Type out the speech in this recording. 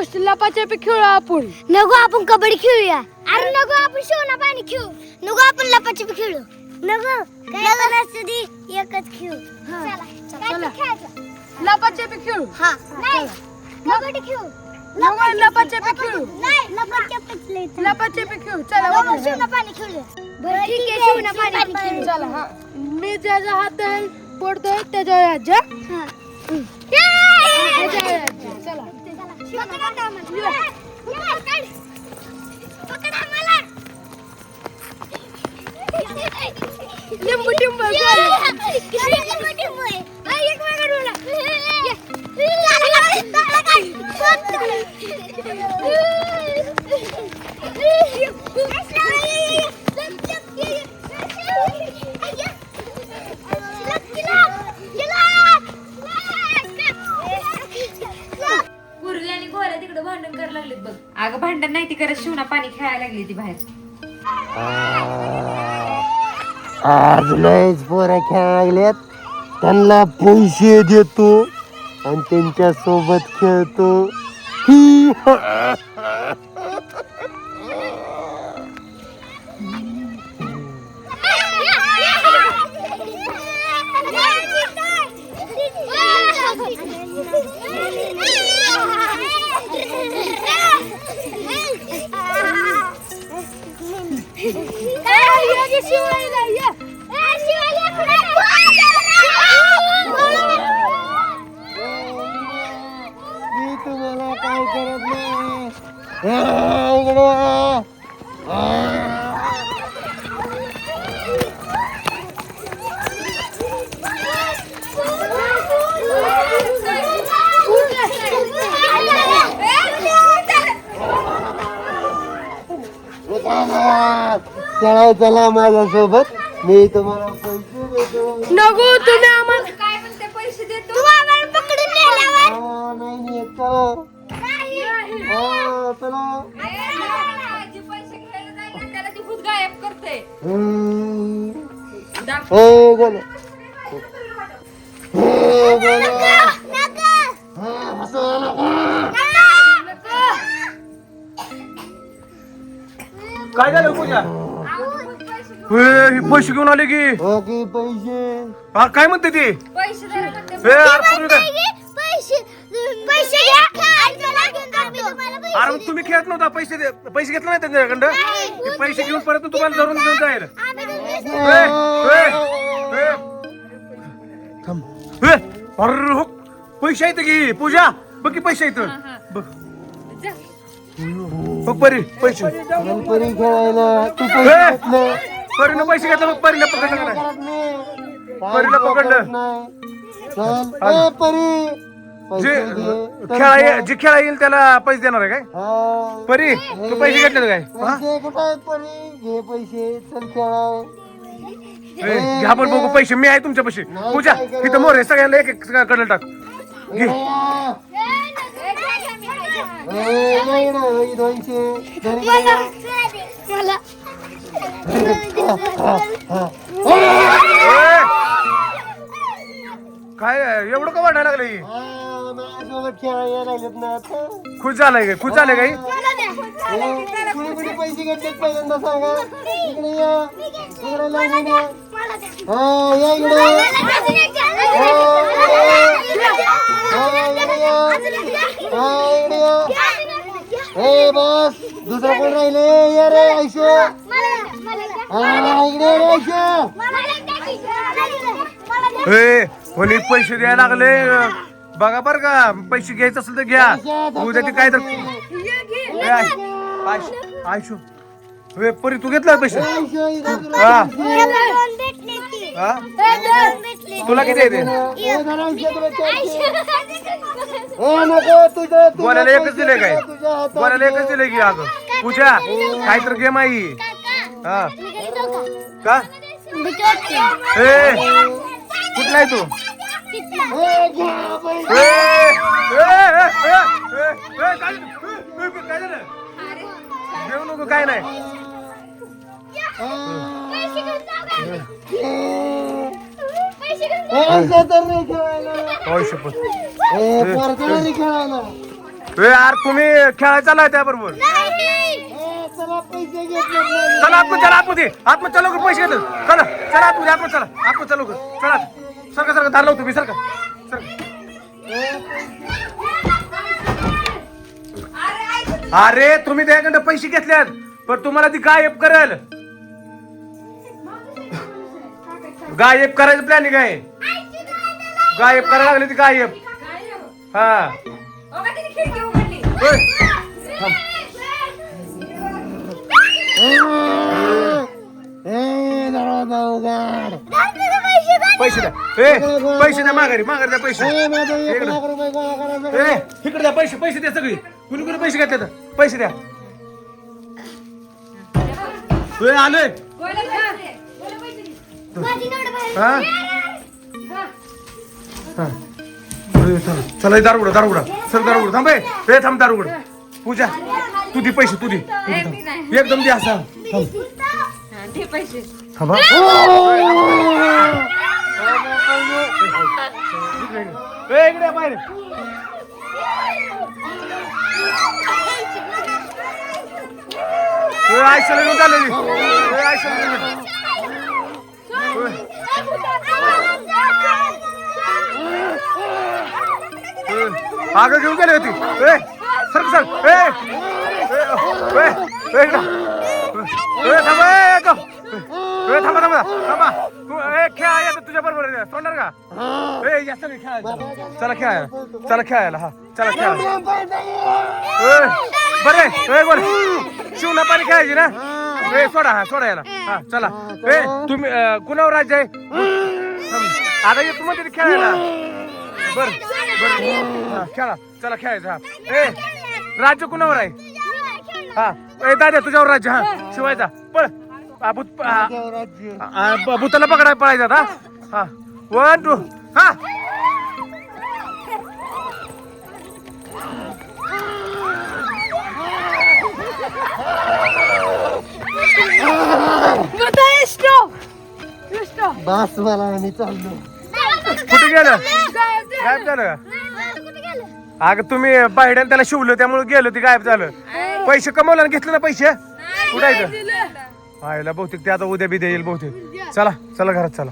First लपाछपी खेळू आपण. नको आपण कबड्डी खेळूया. अरे नको आपण सोना पाणी खेळू. नको आपण लपाछपी खेळू. नको काय पण असू दे एकच खेळू. चला लपाछपी खेळू. हा नाही कबड्डी खेळू. लपाछपी खेळू. नाही लपाछपी लपाछपी खेळू. चला सोना पाणी खेळूया. बरं ठीक आहे सोना पाणी खेळू. चला हा मी ज्याच्या हात पडतोय त्याच्या आज्या. चला लिंबू टिंबू पूर्वी आणि गोऱ्या तिकडे भांडण करायला लागलेत बघ. अगं भांडण नाही ती करत, शिवना पाणी खेळायला लागली ती बाहेर. आज लयच पोरं खेळायला लागल्यात. त्यांना पैसे देतो आणि त्यांच्या सोबत खेळतो. ही मी तुम्हाला काय करत नाही. इकडे चला चला माझ्यासोबत. मी तुम्हाला पैसे देतो. नको तुम्ही आम्हाला काय म्हणते पैसे देतो. नाही नेत. चला चला. जी पैसे घ्यायला जाईल ना त्याला ती भूत गायब करते. गेले काय झालं पूजा? पैसे घेऊन आले की बाकी पैसे हा, काय म्हणते ती? पैसे द्यायला म्हणते. अरे मग तुम्ही खेळत नव्हता. पैसे घेतले नाही त्यांच्याकडं. ते पैसे घेऊन परत तुम्हाला धरून घेऊन जाईल. अरे हो, पैसे आहेत की पूजा? बघ की पैसे आहेत. बघ बघ परी पैसे. गणपती खेळायला तू पैसे घेतले. परीनं पैसे घेतले. मग परीला पकडलं का नाही? परीला पकडलं. चल ए परी जे पैसे दे. जे खेळा येईल त्याला पैसे देणार आहे काय? हा. परी तू पैसे घेतले काय? हा? पैसे कुठे आहेत परी? घे पैसे. चल खेळाय. घ्या पण बघू पैसे. मी आहे तुमच्यापाशी. पूजा इथं मोर आहे. सगळ्यांना एक एक कडलं टाक. घे. नाही ना 200 घरी मला काय एवढं का वाटायला लागलं? माझ्यासोबत खेळायला लागलेत ना आता. खुश झालंय काय? खुश झालंय काही? कुणी कुणी पैसे घेतलेत पहिल्यांदा सांगा. इकडे या. इकडे लागून या. हा या इकडे. ए बस दुसरा कोण राहिले? ये रे आयशो. इकडे रे आयशो. कोणी पैसे द्यायला लागले बघा बर का. पैसे घ्यायचं असेल तर घ्या. उद्या ते काय तर आयशो परी तू घेतला पैसे? आयशो इकडे तुला हा. पैसे. हा? तुला किती येते? नको तुझं बोलायला एकच दिले काय? बोलायला एकच दिले की अगं पूजा काय तर गेम आहे. हा का? कुठला आहे तू? काय झालं? घेऊ नको काय नाही. पैसे तर नाही खेळायला. होय शपथ. पोरं नाही खेळायला. यार तुम्ही खेळायला चालाय त्याबरोबर चला पैसे घेतले नाही. चला आतमध्ये चला लवकर पैसे घेतले चला चला आतमध्ये चला लवकर चला सरका दार लावतो मी सरका अरे तुम्ही त्याकडे पैसे घेतल्यात पण तुम्हाला ती गायब करेल गायब करायचं प्लॅनिंग आहे गायब करायला लागली ती गायब हा खिडकी उघडली होय. थांब. दरवाजा उघड. पैसे द्या पैसे द्या माघारी द्या पैसे माझं 1 इकडं. लाख रुपये गोळा करायचं. इकडे द्या पैसे द्या सगळी कुणी पैसे घेतले पैसे द्या आलोय हा हा. चला दार उघडा चल दार उघड थांब हे थांब दार उघड पूजा तू दे पैसे तू दे एकदम दे असं ते पैसे थांबा इकडे बाहेर आयशाला घेऊन चाललेली आग घेऊन गेली होती थांबा खेळा येतो तुझ्या बरोबर सोडणार का चला खेळायला हा चला खेळायला बरे शिवना पाणी खेळायची ना सोडा याला हा चला तुम्ही कुणावर राज्य आहे आता येतो मध्ये खेळायला बर खेळा चला खेळायचं हा राज्य कुणावर आहे हा दादा तुझ्यावर राज्य हा शिवायचा पळ भूताला पकडाय पळायचा हा 1 2 हा बस मला मी चाललो. कुठे गेलं गायब झालं अगं तुम्ही बाहेर त्याला शिवलं त्यामुळे गेलो ते गायब झालं पैसे कमवलं आणि घेतलं ना पैसे कुठायचं आयला बहुतेक ते आता उद्या बी येईल बहुतेक चला घरात चला